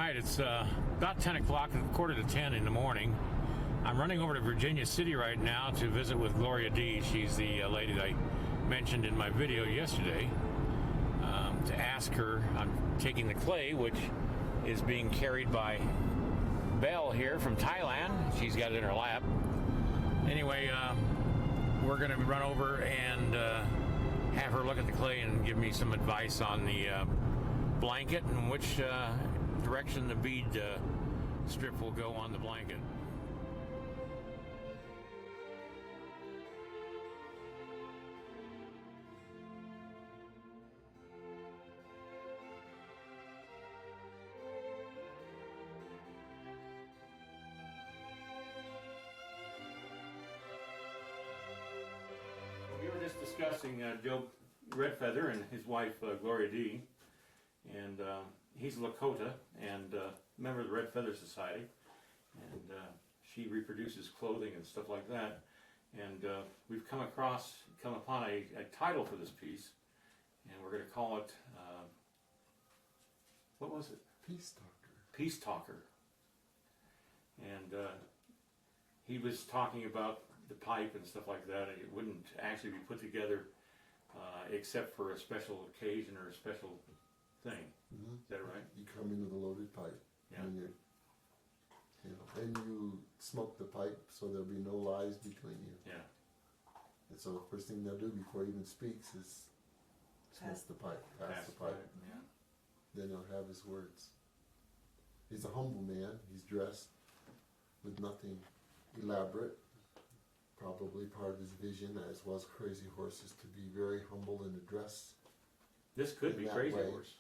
right, it's about 10 o'clock, quarter to 10 in the morning. I'm running over to Virginia City right now to visit with Gloria D. She's the lady that I mentioned in my video yesterday, to ask her. I'm taking the clay, which is being carried by Belle here from Thailand. She's got it in her lap. Anyway, we're going to run over and have her look at the clay and give me some advice on the blanket and which direction the bead strip will go on the blanket. We were just discussing Joe Redfeather and his wife Gloria D. And he's a Lakota and member of the Red Feather Society, and she reproduces clothing and stuff like that. And we've come upon a title for this piece, and we're going to call it what was it? Peace Talker. Peace Talker. And he was talking about the pipe and stuff like that. It wouldn't actually be put together except for a special occasion or a special thing. Mm-hmm. Is that right? You come into the loaded pipe. Yeah. And and you smoke the pipe so there'll be no lies between you. Yeah. And so the first thing they'll do before he even speaks is smoke the pipe. Pass the pipe. Yeah. Then he'll have his words. He's a humble man. He's dressed with nothing elaborate. Probably part of his vision, as was Crazy Horse's, to be very humble in the dress. This could be Crazy Horse.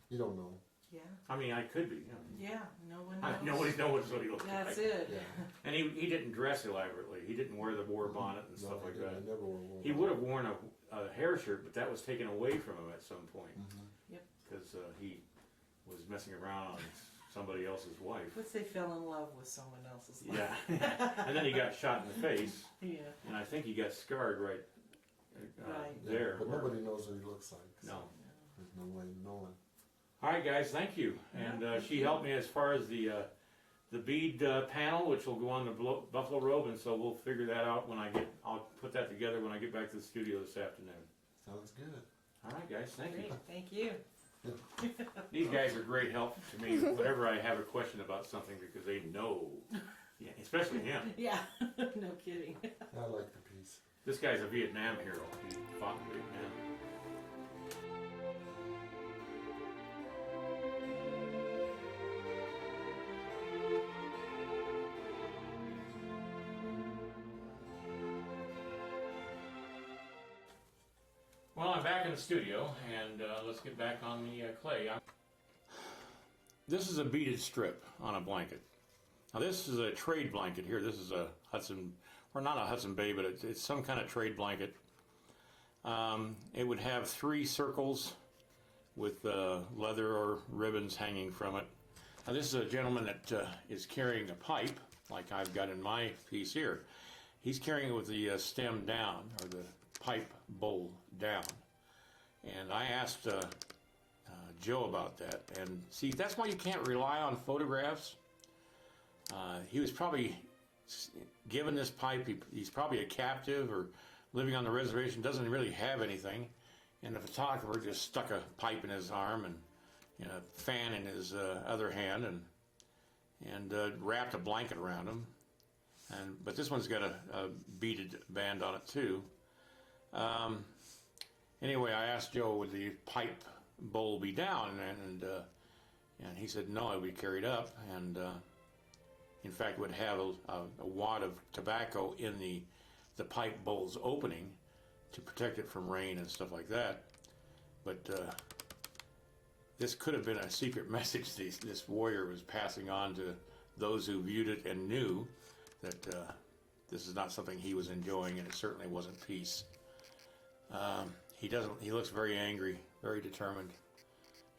You don't know. Yeah. I mean, I could be. Yeah, no one knows. Nobody knows what he looks like. That's it. Yeah. And he didn't dress elaborately. He didn't wear the war bonnet and stuff like that. I never wore one. He would have worn a hair shirt, but that was taken away from him at some point. Mm-hmm. Yep. Because he was messing around on somebody else's wife. Let's say fell in love with someone else's wife. Yeah. And then he got shot in the face. Yeah. And I think he got scarred right there. Yeah, but nobody knows what he looks like. So No. there's no way of knowing. All right, guys, thank you. And she helped me as far as the bead panel, which will go on the Buffalo Robe, and so we'll figure that out when I'll put that together when I get back to the studio this afternoon. Sounds good. All right, guys, thank you. Great, thank you. These guys are great help to me whenever I have a question about something because they know, yeah, especially him. Yeah, no kidding. I like the piece. This guy's a Vietnam hero. He fought in Vietnam. Well, I'm back in the studio, and let's get back on the clay. This is a beaded strip on a blanket. Now, this is a trade blanket here. This is a Hudson, or not a Hudson Bay, but it's some kind of trade blanket. It would have 3 circles with leather or ribbons hanging from it. Now, this is a gentleman that is carrying a pipe, like I've got in my piece here. He's carrying it with the stem down, or the pipe bowl down. And I asked Joe about that. And see, that's why you can't rely on photographs. He was probably given this pipe. He's probably a captive or living on the reservation, doesn't really have anything. And the photographer just stuck a pipe in his arm and a fan in his other hand and wrapped a blanket around him. But this one's got a beaded band on it too. Anyway, I asked Joe, would the pipe bowl be down? And he said no, it would be carried up. And in fact, would have a wad of tobacco in the pipe bowl's opening to protect it from rain and stuff like that. But this could have been a secret message this warrior was passing on to those who viewed it and knew that this is not something he was enjoying, and it certainly wasn't peace. He looks very angry, very determined.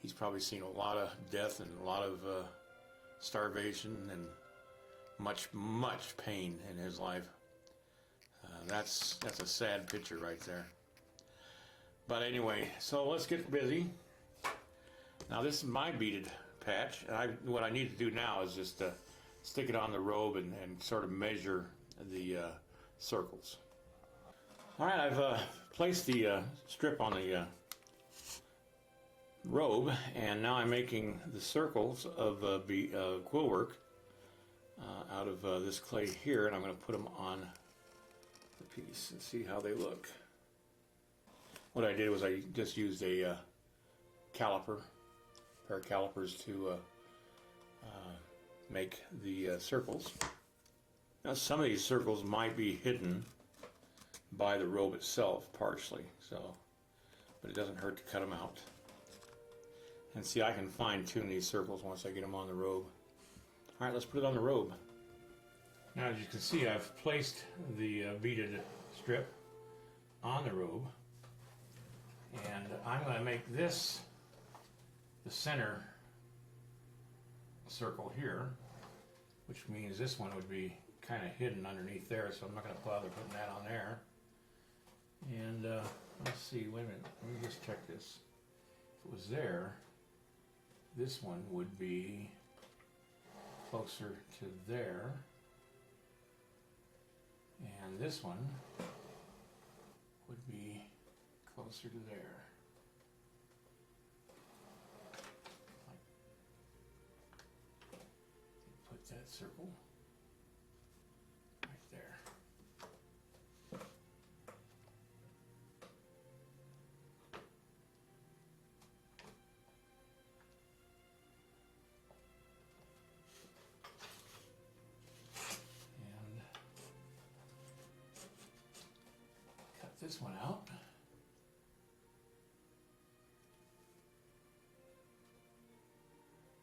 He's probably seen a lot of death and a lot of starvation and much pain in his life. That's a sad picture right there. But anyway, so let's get busy. Now this is my beaded patch. And what I need to do now is just stick it on the robe and sort of measure the circles. All right, I've placed the strip on the robe, and now I'm making the circles of quill work out of this clay here, and I'm going to put them on the piece and see how they look. What I did was I just used a caliper, pair of calipers to make the circles. Now some of these circles might be hidden by the robe itself partially, but it doesn't hurt to cut them out. And see, I can fine tune these circles once I get them on the robe. All right, let's put it on the robe. Now, as you can see, I've placed the beaded strip on the robe, and I'm going to make this the center circle here, which means this one would be kind of hidden underneath there, so I'm not going to bother putting that on there. And let's see, wait a minute, let me just check this. If it was there, this one would be closer to there, and this one would be closer to there. Put that circle right there. This one out.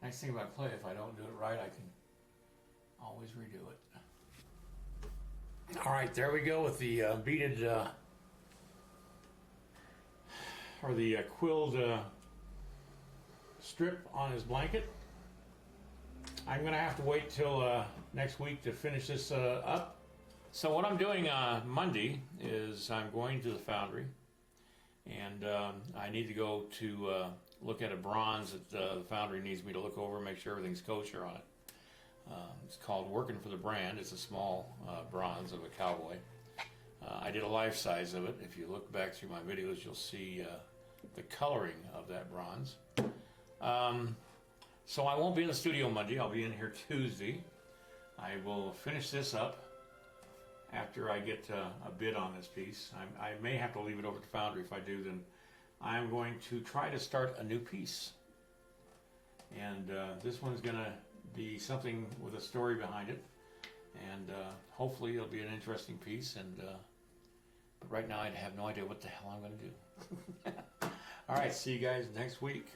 Nice thing about clay, if I don't do it right, I can always redo it. All right, there we go with the beaded or the quilled strip on his blanket. I'm gonna have to wait till next week to finish this up. So what I'm doing Monday is I'm going to the foundry, and I need to go to look at a bronze that the foundry needs me to look over and make sure everything's kosher on it. It's called Working for the Brand. It's a small bronze of a cowboy. I did a life size of it. If you look back through my videos, you'll see the coloring of that bronze. So I won't be in the studio Monday. I'll be in here Tuesday. I will finish this up after I get a bid on this piece. I may have to leave it over to Foundry. If I do, then I'm going to try to start a new piece. And this one's going to be something with a story behind it. And hopefully it'll be an interesting piece. And but right now I have no idea what the hell I'm going to do. All right, see you guys next week.